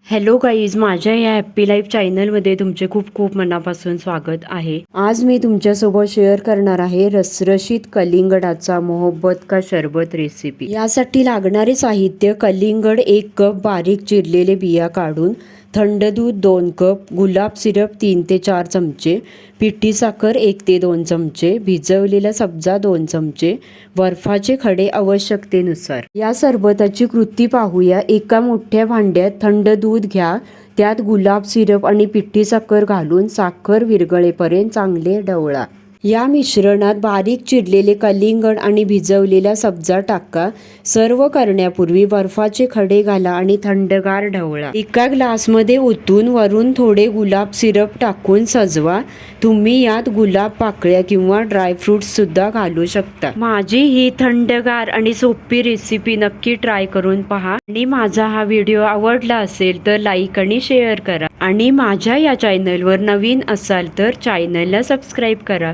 Hello guys, माझ्या या happy life चॅनलमध्ये तुमचे खूप खूप मनापासून स्वागत आहे। आज मी तुमच्यासोबत शेअर करणार आहे रसरशीत कलिंगडाचा मोहब्बत का शरबत रेसिपी। यासाठी लागणारे साहित्य: कलिंगड 1 कप बारीक चिरलेले बिया काढून, थंड दूध 2 कप, गुलाब सिरप 3 ते 4 चमचे, पिठी साखर 1 ते 2 चमचे, भिजवलेला सब्जा 2 चमचे, बर्फाचे खडे आवश्यकतेनुसार। या सरबताची कृती पाहूया। एका मोठ्या भांड्यात थंड दूध घ्या, त्यात गुलाब सिरप आणि पिठी साखर घालून साखर विरघळेपर्यंत चांगले ढवळा। या मिश्रणात बारीक चिरलेले कलिंगड आणि भिजवलेला सब्जा टाका। सर्व करण्यापूर्वी बर्फाचे खडे घाला आणि थंडगार ढवळा। एका ग्लासमध्ये ओतून वरून थोडे गुलाब सिरप टाकून सजवा। तुम्ही यात गुलाब पाकळ्या किंवा ड्रायफ्रुट्स सुद्धा घालू शकता। माझी ही थंडगार आणि सोपी रेसिपी नक्की ट्राय करून पहा आणि माझा हा व्हिडिओ आवडला असेल तर लाईक आणि शेअर करा आणि माझ्या या चॅनलवर नवीन असाल तर चॅनलला सबस्क्राईब करा।